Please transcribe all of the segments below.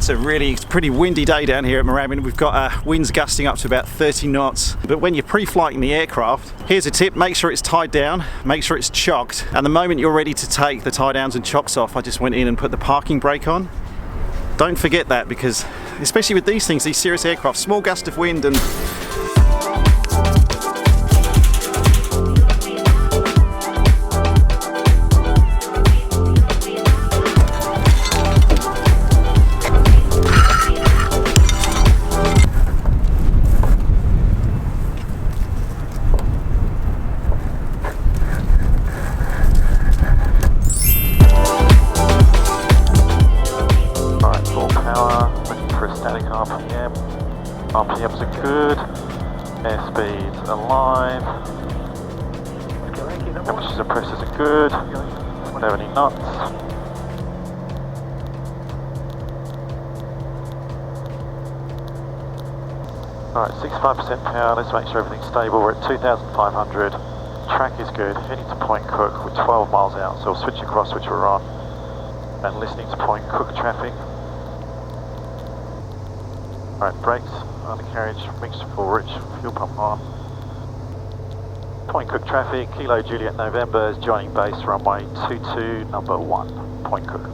It's a pretty windy day down here at Moorabbin. We've got winds gusting up to about 30 knots. But when you're pre-flighting the aircraft, here's a tip: make sure it's tied down, make sure it's chocked. And the moment you're ready to take the tie downs and chocks off, I just went in and put the parking brake on. Don't forget that, because especially with these things, these Cirrus aircraft, small gust of wind and RPMs are good, airspeeds alive, temperatures and pressures are good, don't have any knots. Alright, 65% power, let's make sure everything's stable. We're at 2,500, track is good, heading to Point Cook, we're 12 miles out, so we'll switch across which we're on, and listening to Point Cook traffic. Alright, brakes, undercarriage, mixture full rich, fuel pump on. Point Cook traffic, Kilo Juliet November is joining base runway 22, number 1, Point Cook.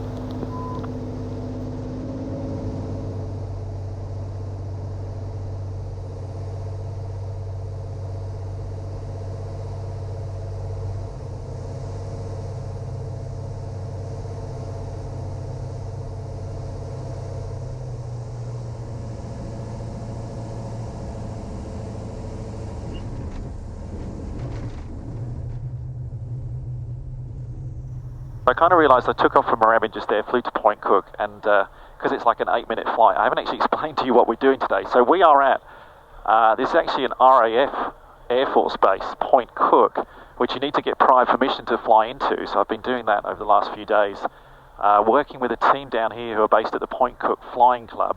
I kind of realised I took off from Moorabbin just there, flew to Point Cook, and because it's like an 8-minute flight, I haven't actually explained to you what we're doing today. So we are at, this is actually an RAAF Air Force base, Point Cook, which you need to get prior permission to fly into. So I've been doing that over the last few days, working with a team down here who are based at the Point Cook Flying Club.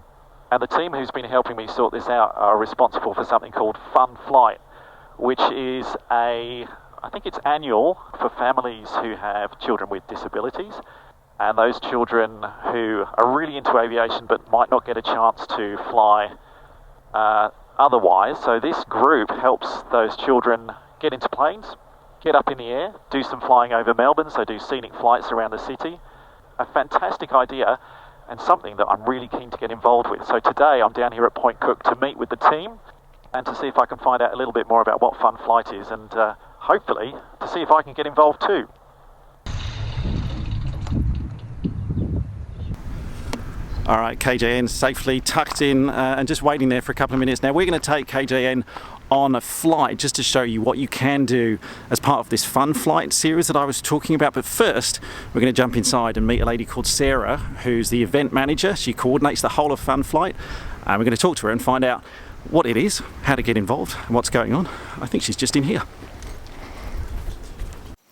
And the team who's been helping me sort this out are responsible for something called Fun Flight, which is I think it's annual for families who have children with disabilities, and those children who are really into aviation but might not get a chance to fly otherwise. So this group helps those children get into planes, get up in the air, do some flying over Melbourne, so do scenic flights around the city. A fantastic idea and something that I'm really keen to get involved with. So today I'm down here at Point Cook to meet with the team and to see if I can find out a little bit more about what Fun Flight is, and hopefully to see if I can get involved too. Alright, KJN safely tucked in and just waiting there for a couple of minutes. Now we're going to take KJN on a flight just to show you what you can do as part of this Fun Flight series that I was talking about. But first, we're going to jump inside and meet a lady called Sarah, who's the event manager. She coordinates the whole of Fun Flight, and we're going to talk to her and find out what it is, how to get involved, and what's going on. I think she's just in here.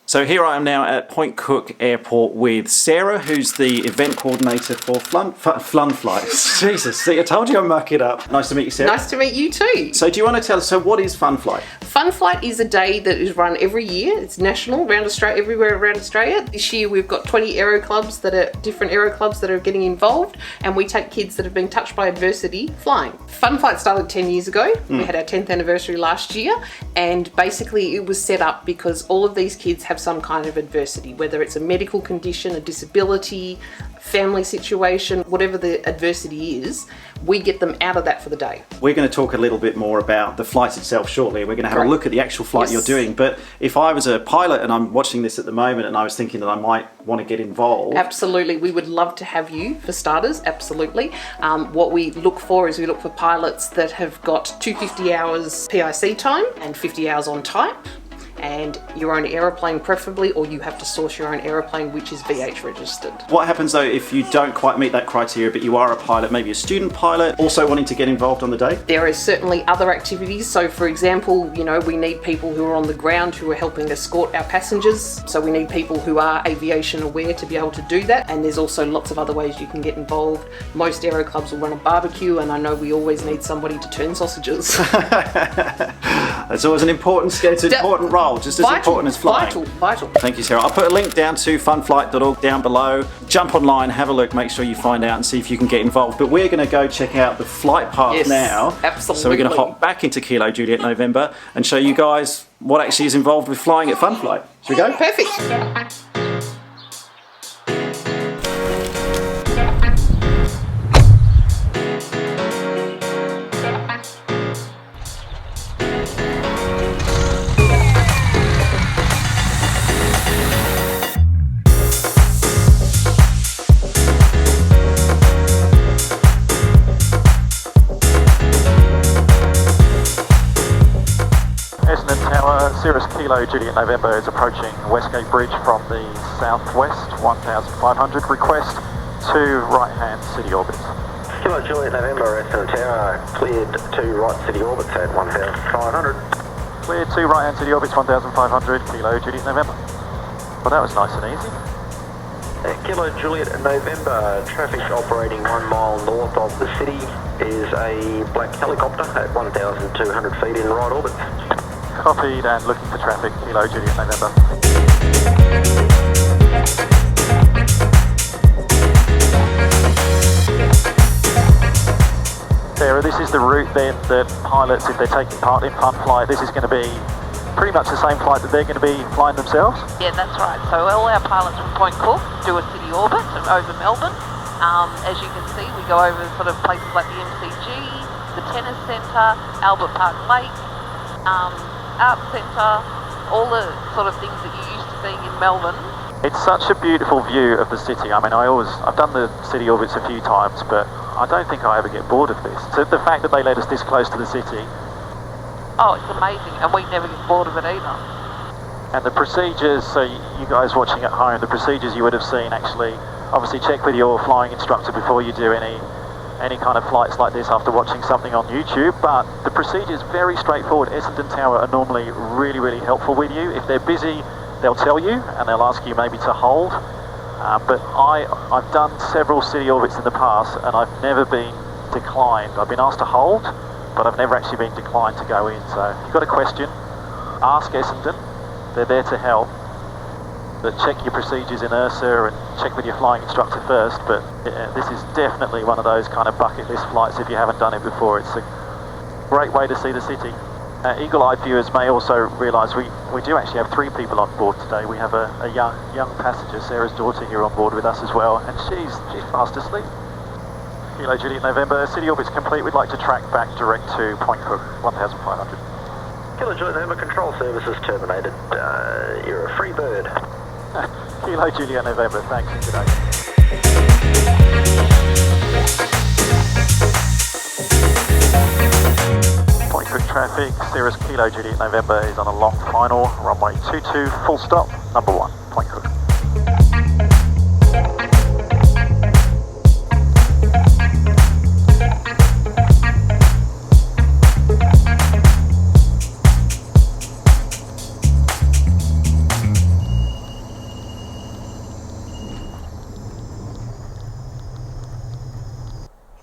So here I am now at Point Cook Airport with Sarah, who's the event coordinator for Fun Flight. Jesus, see, I told you I'd muck it up. Nice to meet you, Sarah. Nice to meet you too. So do you want to tell us, so what is Fun Flight? Fun Flight is a day that is run every year. It's national, around Australia, everywhere around Australia. This year we've got 20 aero clubs that are different aero clubs that are getting involved, and we take kids that have been touched by adversity flying. Fun Flight started 10 years ago. We had our 10th anniversary last year, and basically it was set up because all of these kids have some kind of adversity, whether it's a medical condition, a disability, family situation, whatever the adversity is, we get them out of that for the day. We're going to talk a little bit more about the flight itself shortly. We're going to have a look at the actual flight you're doing. But if I was a pilot and I'm watching this at the moment and I was thinking that I might want to get involved. Absolutely, we would love to have you for starters, absolutely. What we look for is we look for pilots that have got 250 hours PIC time and 50 hours on type, and your own aeroplane preferably, or you have to source your own aeroplane which is VH registered. What happens though if you don't quite meet that criteria but you are a pilot, maybe a student pilot, also wanting to get involved on the day? There is certainly other activities. So for example, you know, we need people who are on the ground who are helping escort our passengers. So we need people who are aviation aware to be able to do that, and there's also lots of other ways you can get involved. Most aero clubs will run a barbecue, and I know we always need somebody to turn sausages. That's always an important role. control, just as important as flying. Vital. Thank you, Sarah. I'll put a link down to funflight.org down below. Jump online, have a look, make sure you find out and see if you can get involved. But we're going to go check out the flight path now. Absolutely. So we're going to hop back into Kilo Juliet November and show you guys what actually is involved with flying at Fun Flight. Should we go? Perfect. Cirrus Kilo Juliet November is approaching Westgate Bridge from the southwest, 1500. Request 2 right-hand city orbits. Kilo Juliet November, Essendon Tower, cleared 2 right city orbits at 1500. Cleared 2 right-hand city orbits, 1500, Kilo Juliet November. Well, that was nice and easy. Kilo Juliet November, traffic operating 1 mile north of the city is a black helicopter at 1200 feet in right orbit. Copied and looking for traffic, Kilo Juliet November. Sarah, this is the route then that pilots, if they're taking part in Fun Flight, this is going to be pretty much the same flight that they're going to be flying themselves? Yeah, that's right. So all our pilots from Point Cook do a city orbit over Melbourne. As you can see, we go over sort of places like the MCG, the Tennis Centre, Albert Park Lake, Arts Centre, all the sort of things that you're used to seeing in Melbourne. It's such a beautiful view of the city. I mean, I've done the city orbits a few times, but I don't think I ever get bored of this. So the fact that they let us this close to the city. Oh, it's amazing, and we never get bored of it either. And the procedures, so you guys watching at home, the procedures you would have seen actually, obviously check with your flying instructor before you do any kind of flights like this after watching something on YouTube, but the procedure is very straightforward. Essendon Tower are normally really, really helpful with you. If they're busy, they'll tell you and they'll ask you maybe to hold. But I've done several city orbits in the past and I've never been declined. I've been asked to hold, but I've never actually been declined to go in. So if you've got a question, ask Essendon. They're there to help. But check your procedures in Ursa and check with your flying instructor first. But yeah, this is definitely one of those kind of bucket list flights if you haven't done it before. It's a great way to see the city. Eagle-eyed viewers may also realise we do actually have 3 people on board today. We have a young passenger, Sarah's daughter, here on board with us as well, and she's fast asleep. Kilo Juliet November, city orbit's complete. We'd like to track back direct to Point Cook, 1500. Kilo Juliet November, control services terminated. You're a free bird. Kilo Juliet November, thanks and good day. Point Cook traffic, Cirrus Kilo Juliet November is on a long final, runway 22, full stop, number 1, Point Cook.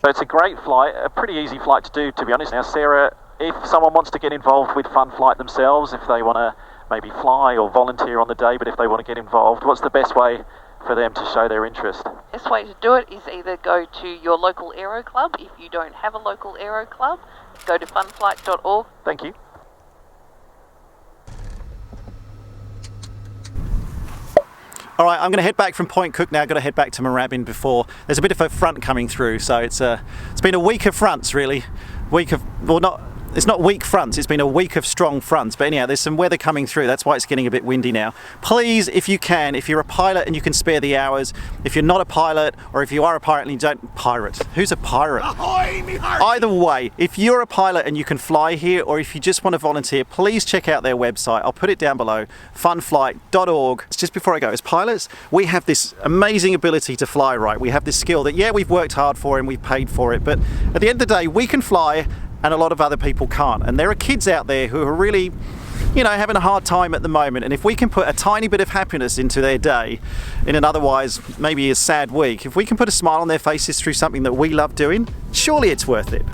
So it's a great flight, a pretty easy flight to do, to be honest. Now, Sarah, if someone wants to get involved with Fun Flight themselves, if they want to maybe fly or volunteer on the day, but if they want to get involved, what's the best way for them to show their interest? Best way to do it is either go to your local aero club. If you don't have a local aero club, go to funflight.org. Thank you. All right, I'm going to head back from Point Cook now. I've got to head back to Moorabbin before. There's a bit of a front coming through, so it's been a week of fronts, really. It's not weak fronts, it's been a week of strong fronts. But anyhow, there's some weather coming through. That's why it's getting a bit windy now. Please, if you can, if you're a pilot and you can spare the hours, if you're not a pilot, or if you are a pirate and you don't... Pirate? Who's a pirate? Ahoy, me heart! Either way, if you're a pilot and you can fly here, or if you just want to volunteer, please check out their website. I'll put it down below, funflight.org. Just before I go, as pilots, we have this amazing ability to fly right. We have this skill that, yeah, we've worked hard for and we've paid for it, but at the end of the day, we can fly and a lot of other people can't. And there are kids out there who are really, you know, having a hard time at the moment. And if we can put a tiny bit of happiness into their day in an otherwise maybe a sad week, if we can put a smile on their faces through something that we love doing, surely it's worth it.